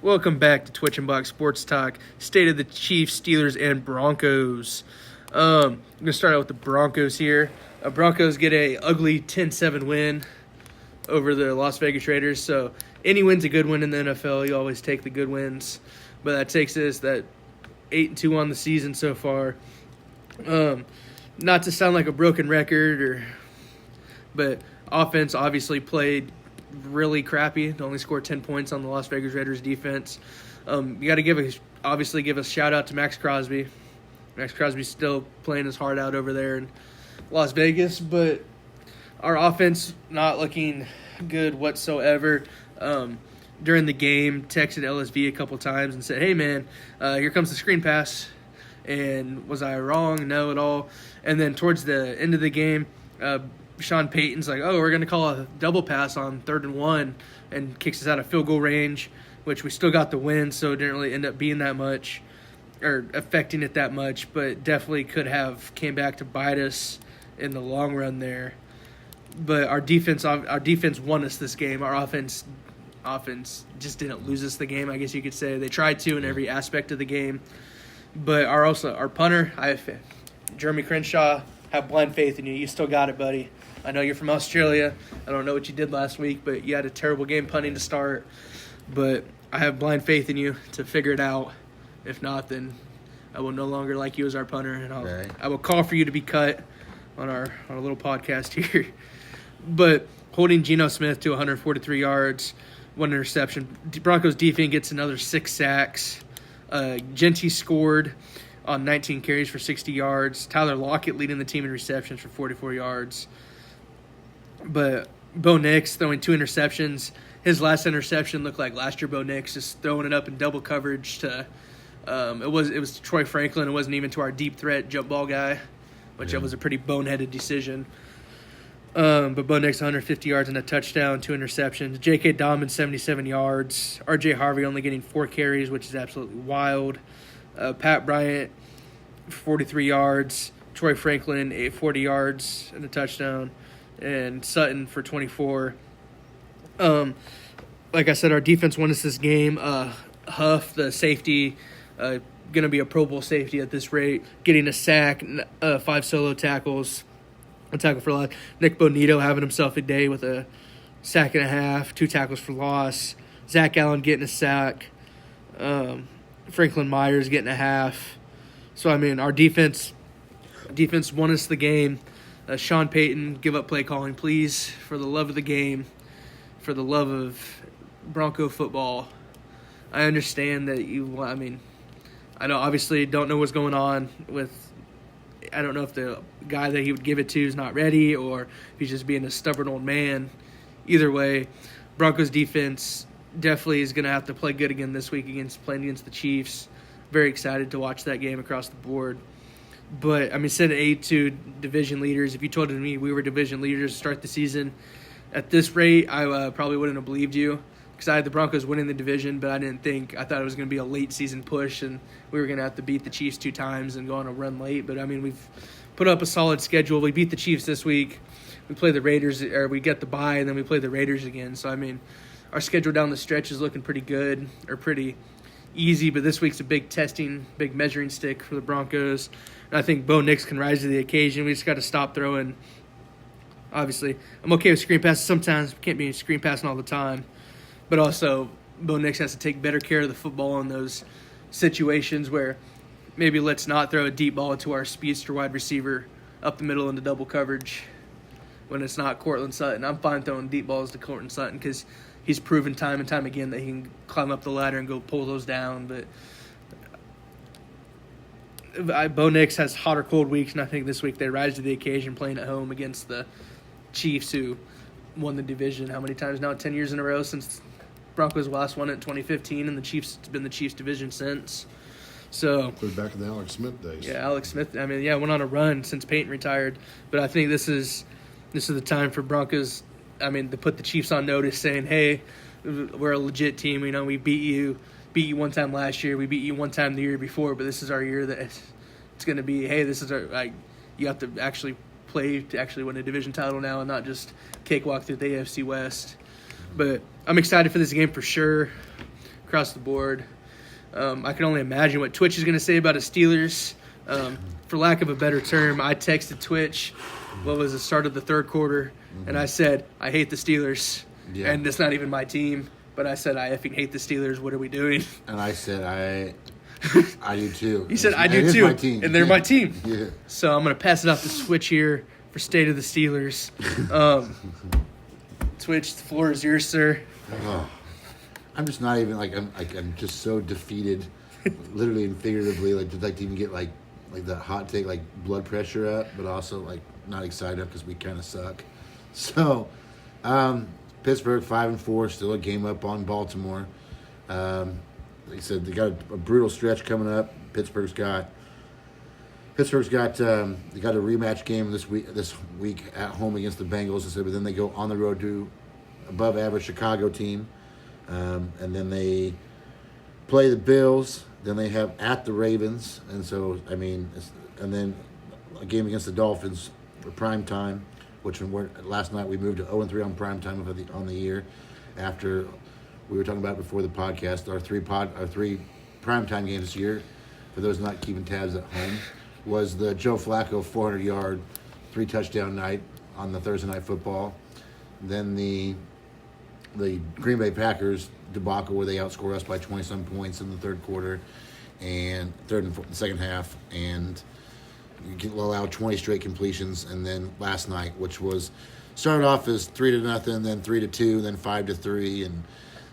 Welcome back to Twitch and Block Sports Talk. State of the Chiefs, Steelers, and Broncos. I'm going to start out with the Broncos here. Broncos get a ugly 10-7 win over the Las Vegas Raiders. So any win's a good win in the NFL. You always take the good wins. But that takes us that 8-2 on the season so far. Not to sound like a broken record, but offense obviously played really crappy. They only scored 10 points on the Las Vegas Raiders defense. You got to give a shout out to Max Crosby. Max Crosby's still playing his heart out over there in Las Vegas, but our offense not looking good whatsoever. During the game, texted LSV a couple times and said, "Hey man, here comes the screen pass." And was I wrong? No, at all. And then towards the end of the game, Sean Payton's like, we're going to call a double pass on 3rd and 1 and kicks us out of field goal range, which we still got the win, so it didn't really end up being that much or affecting it that much, but definitely could have came back to bite us in the long run there. But our defense won us this game. Our offense just didn't lose us the game, I guess you could say. They tried to in every aspect of the game. But our punter, Jeremy Crenshaw, have blind faith in you. You still got it, buddy. I know you're from Australia. I don't know what you did last week, but you had a terrible game punting to start. But I have blind faith in you to figure it out. If not, then I will no longer like you as our punter, and I will call for you to be cut on our little podcast here. But holding Geno Smith to 143 yards, 1 interception. Broncos defense gets another 6 sacks. Genty scored on 19 carries for 60 yards. Tyler Lockett leading the team in receptions for 44 yards. But Bo Nix throwing 2 interceptions. His last interception looked like last year Bo Nix, just throwing it up in double coverage to it was to Troy Franklin. It wasn't even to our deep threat jump ball guy, which was a pretty boneheaded decision. But Bo Nix 150 yards and a touchdown, 2 interceptions. J.K. Dobbins 77 yards. R.J. Harvey only getting 4 carries, which is absolutely wild. Pat Bryant 43 yards. Troy Franklin 40 yards and a touchdown. And Sutton for 24. Like I said, our defense won us this game. Huff, the safety, going to be a Pro Bowl safety at this rate, getting a sack, 5 solo tackles, a tackle for loss. Nick Bonito having himself a day with a sack and a half, 2 tackles for loss. Zach Allen getting a sack. Franklin Myers getting a half. So, I mean, our defense won us the game. Sean Payton, give up play calling, please, for the love of the game, for the love of Bronco football. I understand that I know obviously don't know what's going on with, I don't know if the guy that he would give it to is not ready or if he's just being a stubborn old man. Either way, Broncos defense definitely is going to have to play good again this week playing against the Chiefs. Very excited to watch that game across the board. But, instead of 8-2 division leaders, if you told me we were division leaders to start the season at this rate, I probably wouldn't have believed you because I had the Broncos winning the division, but I thought it was going to be a late season push and we were going to have to beat the Chiefs 2 times and go on a run late. But, we've put up a solid schedule. We beat the Chiefs this week. We play the Raiders, or we get the bye, and then we play the Raiders again. So, our schedule down the stretch is looking pretty good or pretty easy, but this week's a big measuring stick for the Broncos. And I think Bo Nix can rise to the occasion. We just got to stop throwing. Obviously, I'm okay with screen passes sometimes. We can't be screen passing all the time. But also, Bo Nix has to take better care of the football in those situations where maybe let's not throw a deep ball to our speedster wide receiver up the middle into double coverage when it's not Cortland Sutton. I'm fine throwing deep balls to Cortland Sutton because he's proven time and time again that he can climb up the ladder and go pull those down. But Bo Nix has hot or cold weeks, and I think this week they rise to the occasion playing at home against the Chiefs, who won the division how many times now? 10 years in a row since Broncos last won it in 2015, and the Chiefs have been the Chiefs division since. So we're back in the Alex Smith days. Yeah, Alex Smith. Went on a run since Peyton retired, but I think this is the time for Broncos. To put the Chiefs on notice, saying, "Hey, we're a legit team. We beat you one time last year. We beat you one time the year before, but this is our year that it's going to be. Hey, this is our you have to actually play to actually win a division title now, and not just cakewalk through the AFC West." But I'm excited for this game for sure. across the board. I can only imagine what Twitch is going to say about the Steelers. For lack of a better term, I texted Twitch, what was the start of the third quarter, and I said, I hate the Steelers. Yeah. And it's not even my team, but I said, I effing hate the Steelers. What are we doing? And I said, I do too. You said, I do too. My team. And they're my team. Yeah. So I'm going to pass it off to Switch here for State of the Steelers. Twitch, the floor is yours, sir. Oh, I'm just not even I'm just so defeated, literally and figuratively. To even get like the hot take, like blood pressure up, but also like not excited because we kind of suck. So, Pittsburgh 5-4, still a game up on Baltimore. Like I said, they got a brutal stretch coming up. Pittsburgh's got they got a rematch game this week at home against the Bengals. But then they go on the road to above average Chicago team, and then they play the Bills. Then they have at the Ravens, and so and then a game against the Dolphins for prime time, which last night we moved to 0-3 on prime time on the year. After we were talking about before the podcast, our three primetime games this year, for those not keeping tabs at home, was the Joe Flacco 400-yard, 3-touchdown night on the Thursday Night Football. Then the Green Bay Packers debacle where they outscore us by 20-some points in the third quarter and the second half, and allow 20 straight completions. And then last night, which started off as 3-0, then 3-2, then 5-3, and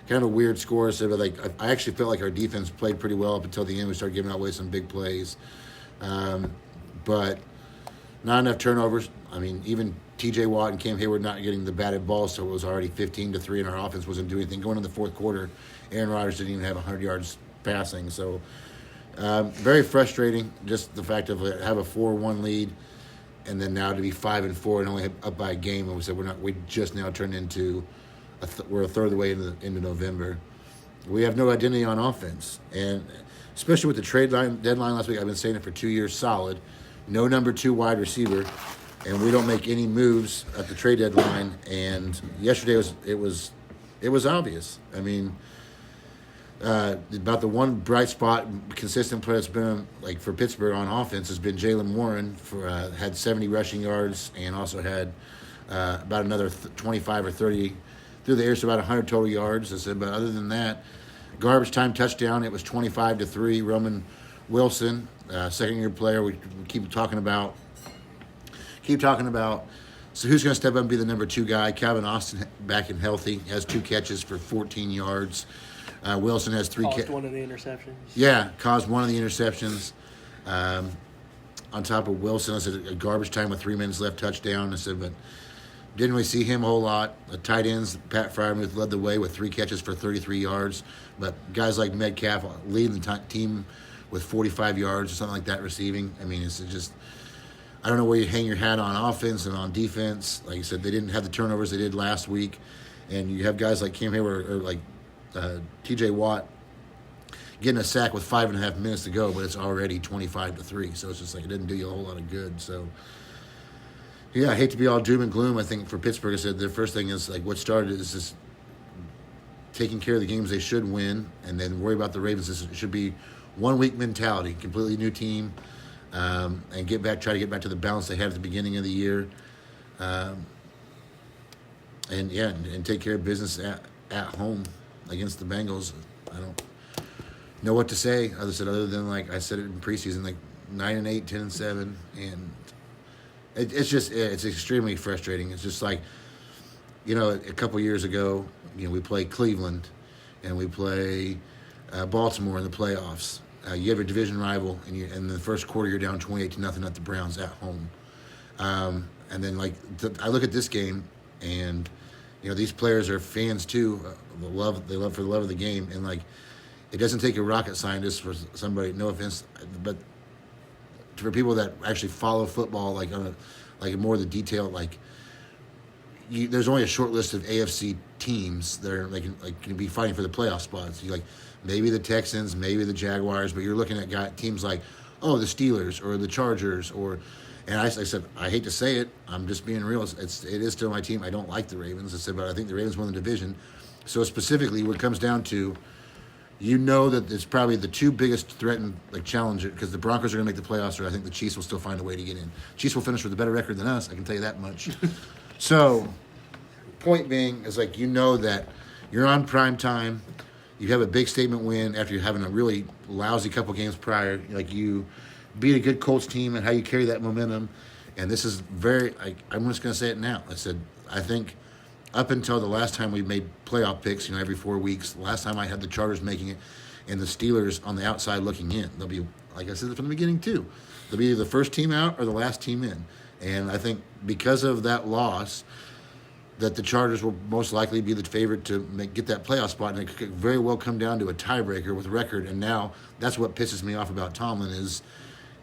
kind of weird scores. So, I actually felt like our defense played pretty well up until the end. We started giving away some big plays, but not enough turnovers. Even T.J. Watt and Cam Hayward not getting the batted ball, so it was already 15-3, and our offense wasn't doing anything. Going in the fourth quarter, Aaron Rodgers didn't even have 100 yards passing. So very frustrating, just the fact of have a 4-1 lead, and then now to be 5-4 and only up by a game. And we said we just now turned into we're a third of the way into November. We have no identity on offense, and especially with the trade deadline last week, I've been saying it for 2 years solid. No number 2 wide receiver, and we don't make any moves at the trade deadline. And yesterday it was obvious. About the one bright spot, consistent player that's been for Pittsburgh on offense has been Jaylen Warren. Had 70 rushing yards and also had about another 25 or 30 through the air, so about 100 total yards. I said, but other than that, garbage time touchdown. It was 25-3. Roman Wilson, second-year player. We keep talking about. So who's going to step up and be the number 2 guy? Calvin Austin back and healthy, has 2 catches for 14 yards. Wilson has 3 caused one of the interceptions. Yeah, caused one of the interceptions. On top of Wilson, I said a garbage time with 3 minutes left touchdown. I said, but didn't really see him a whole lot. The tight ends, Pat Fryermuth led the way with 3 catches for 33 yards. But guys like Metcalf leading the team with 45 yards or something like that receiving. It's just, I don't know where you hang your hat on offense and on defense. Like you said, they didn't have the turnovers they did last week. And you have guys like Cam Hayward or like T.J. Watt getting a sack with 5.5 minutes to go, but it's already 25-3. So it's just it didn't do you a whole lot of good. So, yeah, I hate to be all doom and gloom. I think for Pittsburgh, I said their first thing is what started is just taking care of the games they should win, and then worry about the Ravens. It should be 1 week mentality, completely new team, and try to get back to the balance they had at the beginning of the year, and take care of business at home against the Bengals. I don't know what to say other than I said it in preseason, 9-8, 10-7, and it's extremely frustrating. It's just a couple years ago, we play Cleveland and we play Baltimore in the playoffs. You have a division rival, and in the first quarter you're down 28-0 at the Browns at home. And then I look at this game, and these players are fans too. They love for the love of the game, and it doesn't take a rocket scientist for somebody. No offense, but for people that actually follow football, on a more the detail, there's only a short list of AFC teams that are can be fighting for the playoff spots. Maybe the Texans, maybe the Jaguars, but you're looking at teams the Steelers or the Chargers and I said, I hate to say it, I'm just being real. It is still my team. I don't like the Ravens. I said, but I think the Ravens won the division. So specifically, what it comes down to, you know that it's probably the two biggest threatened challenger because the Broncos are going to make the playoffs, or I think the Chiefs will still find a way to get in. Chiefs will finish with a better record than us. I can tell you that much. So, point being is you know that you're on prime time. You have a big statement win after you're having a really lousy couple games prior. You beat a good Colts team and how you carry that momentum. And this is I'm just going to say it now. I think up until the last time we made playoff picks, every 4 weeks, the last time I had the Chargers making it and the Steelers on the outside looking in. They'll be, like I said from the beginning too, they'll be either the first team out or the last team in. And I think because of that loss, that the Chargers will most likely be the favorite to get that playoff spot, and it could very well come down to a tiebreaker with record. And now that's what pisses me off about Tomlin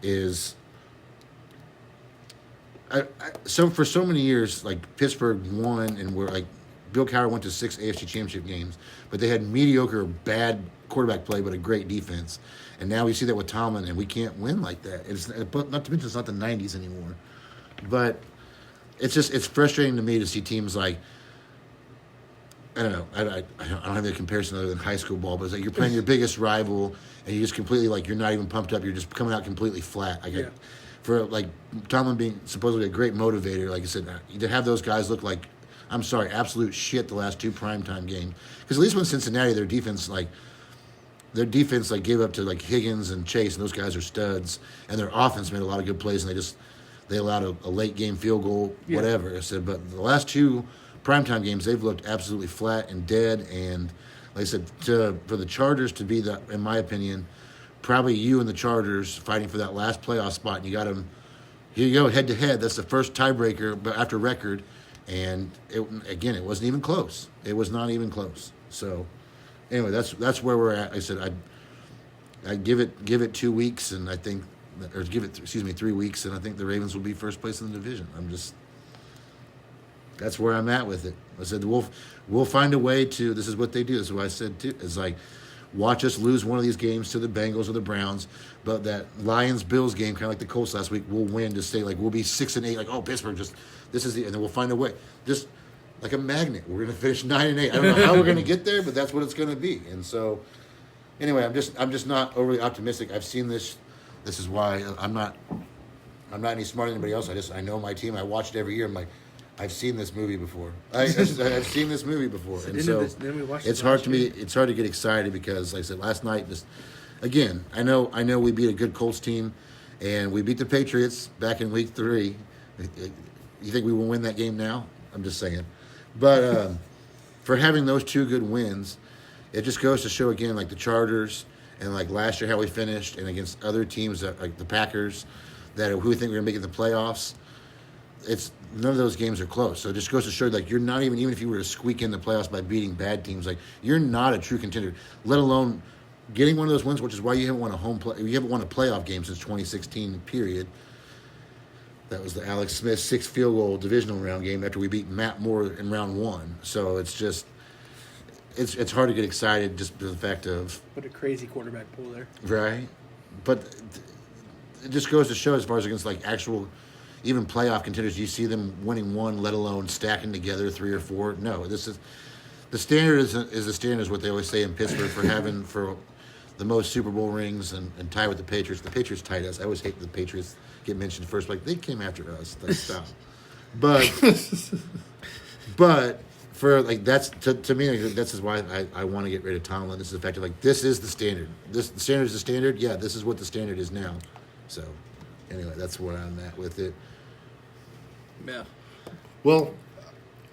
is so for so many years, Pittsburgh won, and Bill Cowher went to 6 AFC Championship games, but they had mediocre, bad quarterback play, but a great defense. And now we see that with Tomlin, and we can't win like that. But not to mention it's not the 90s anymore. But it's frustrating to me to see teams I don't know. I don't have any comparison other than high school ball, but it's you're playing your biggest rival, and you just completely you're not even pumped up. You're just coming out completely flat. For Tomlin being supposedly a great motivator, like I said, to have those guys look I'm sorry, absolute shit the last two primetime games. Because at least when Cincinnati, their defense gave up to Higgins and Chase, and those guys are studs, and their offense made a lot of good plays, and they allowed a late game field goal, whatever. I said, but the last two primetime games, they've looked absolutely flat and dead. And like I said, for the Chargers to be in my opinion, probably you and the Chargers fighting for that last playoff spot, and you got them. Here you go, head to head. That's the first tiebreaker, but after record, and it wasn't even close. It was not even close. So anyway, that's where we're at. I said I give it 2 weeks, and I think. Or give it, 3 weeks, and I think the Ravens will be first place in the division. That's where I'm at with it. I said we'll find a way to. This is what they do. This is what I said too. It's watch us lose one of these games to the Bengals or the Browns, but that Lions-Bills game, kind of like the Colts last week, we'll win to stay we'll be 6-8. Pittsburgh this is and then we'll find a way. Just like a magnet, we're gonna finish 9-8. I don't know how we're gonna get there, but that's what it's gonna be. And so, anyway, I'm just not overly optimistic. I've seen this. This is why I'm not any smarter than anybody else. I know my team. I watch it every year. I've seen this movie before. I've seen this movie before, and so it's hard to me. It's hard to get excited because, like I said, last night, again, I know we beat a good Colts team, and we beat the Patriots back in week 3. You think we will win that game now? I'm just saying, but for having those two good wins, it just goes to show again, the Chargers. And last year, how we finished, and against other teams like the Packers, who we think we're gonna make it the playoffs. None of those games are close. So it just goes to show you're not even if you were to squeak in the playoffs by beating bad teams, you're not a true contender. Let alone getting one of those wins, which is why you haven't won you haven't won a playoff game since 2016. Period. That was the Alex Smith 6 field goal divisional round game after we beat Matt Moore in round 1. So it's just. It's hard to get excited just for the fact of... What a crazy quarterback pull there. Right. But it just goes to show as far as against actual, even playoff contenders, you see them winning one, let alone stacking together 3 or 4. No, the standard is the standard is what they always say in Pittsburgh for the most Super Bowl rings and tie with the Patriots. The Patriots tied us. I always hate the Patriots get mentioned first. They came after us. That's stuff. But... For that's to me, this is why I want to get rid of Tomlin. This is the fact of this is the standard. The standard is the standard. Yeah, this is what the standard is now. So, anyway, that's where I'm at with it. Yeah. Well,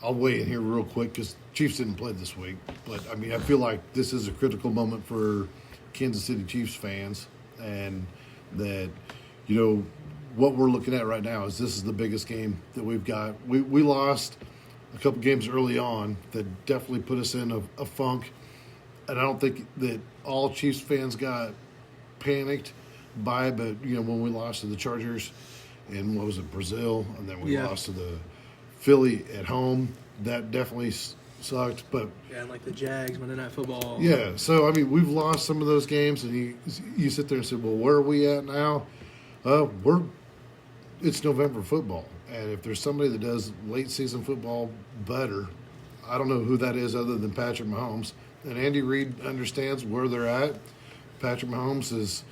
I'll weigh in here real quick because Chiefs didn't play this week, but I feel like this is a critical moment for Kansas City Chiefs fans, and that what we're looking at right now is this is the biggest game that we've got. We lost a couple games early on that definitely put us in a funk. And I don't think that all Chiefs fans got panicked by it, but, when we lost to the Chargers in, Brazil, and then we lost to the Philly at home, that definitely sucked. But and the Jags, Monday Night Football. Yeah, so, we've lost some of those games, and you sit there and say, well, where are we at now? It's November football. And if there's somebody that does late season football better, I don't know who that is other than Patrick Mahomes. and Andy Reid understands where they're at. Patrick Mahomes is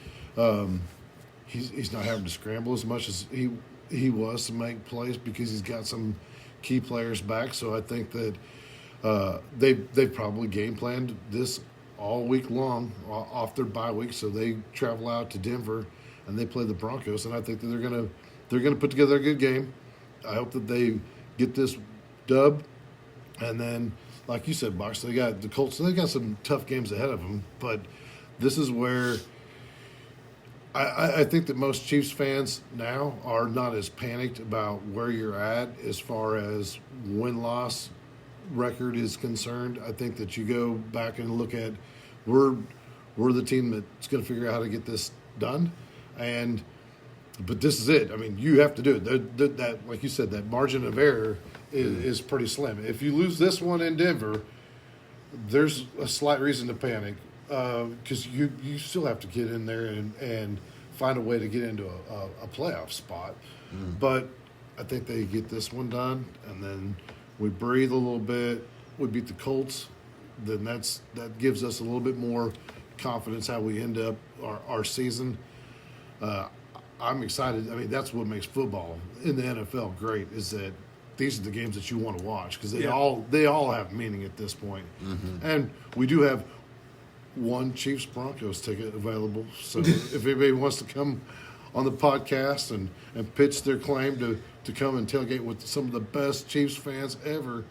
he's not having to scramble as much as he was to make plays because he's got some key players back. So I think that they've probably game planned this all week long off their bye week. So they travel out to Denver and they play the Broncos, and I think that they're gonna put together a good game. I hope that they get this dub, and then, like you said, Box, they got the Colts. They got some tough games ahead of them, but this is where I think that most Chiefs fans now are not as panicked about where you're at as far as win-loss record is concerned. I think that you go back and look at we're the team that's going to figure out how to get this done, but this is it. I mean, you have to do it. That, like you said, that margin of error is pretty slim. If you lose this one in Denver, there's a slight reason to panic because you still have to get in there and find a way to get into a playoff spot. But I think they get this one done, and then we breathe a little bit. We beat the Colts. Then that gives us a little bit more confidence how we end up our season. I'm excited. I mean, that's what makes football in the NFL great, is that these are the games that you want to watch because they all have meaning at this point. And we do have one Chiefs Broncos ticket available. So if anybody wants to come on the podcast and pitch their claim to come and tailgate with some of the best Chiefs fans ever,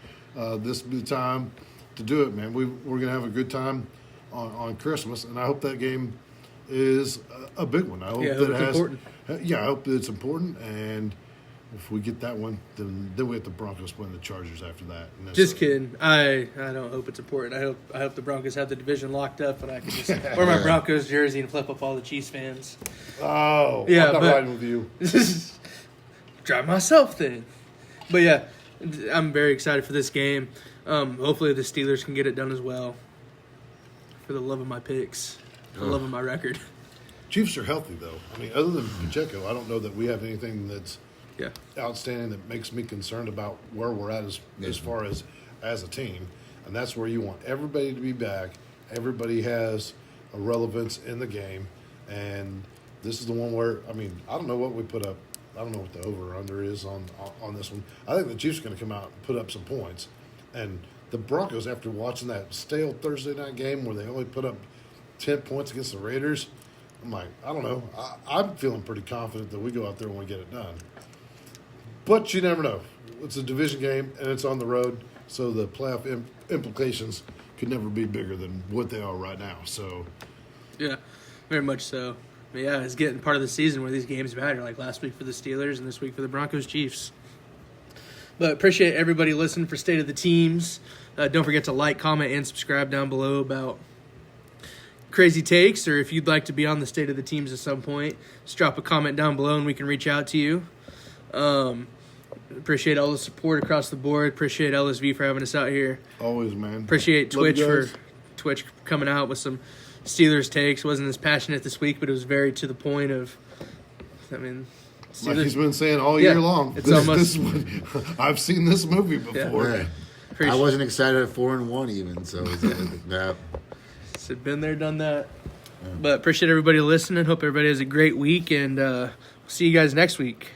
this will be the time to do it, man. We're going to have a good time on Christmas, and I hope that game is a big one. I hope that it has important. Yeah, I hope that it's important, and if we get that one, then we have the Broncos win the Chargers after that. Just kidding. I don't hope it's important. I hope the Broncos have the division locked up, and I can just wear my Broncos jersey and flip up all the Chiefs fans. Oh, yeah, I'm not riding with you. Drive myself then. But yeah, I'm very excited for this game. Hopefully the Steelers can get it done as well. For the love of my picks, for the love of my record. Chiefs are healthy though. I mean, other than Pacheco, I don't know that we have anything that's outstanding that makes me concerned about where we're at as far as a team. And that's where you want everybody to be back. Everybody has a relevance in the game. And this is the one where, I mean, I don't know what we put up. I don't know what the over or under is on this one. I think the Chiefs are going to come out and put up some points. And the Broncos, after watching that stale Thursday night game where they only put up 10 points against the Raiders, I'm like, I don't know. I'm feeling pretty confident that we go out there and we get it done. But you never know. It's a division game, and it's on the road, so the playoff implications could never be bigger than what they are right now. So, yeah, very much so. But yeah, it's getting part of the season where these games matter, like last week for the Steelers and this week for the Broncos Chiefs. But appreciate everybody listening for State of the Teams. Don't forget to like, comment, and subscribe down below about crazy takes, or if you'd like to be on the State of the Teams at some point, just drop a comment down below and we can reach out to you. Appreciate all the support across the board. Appreciate LSV for having us out here. Always, man. Appreciate Twitch coming out with some Steelers takes. Wasn't as passionate this week, but it was very to the point of, I mean, Steelers, like he's been saying all year long. It's almost. I've seen this movie before. Yeah. I wasn't excited at 4-1 even, so that. So been there, done that. Yeah. But appreciate everybody listening. Hope everybody has a great week, and see you guys next week.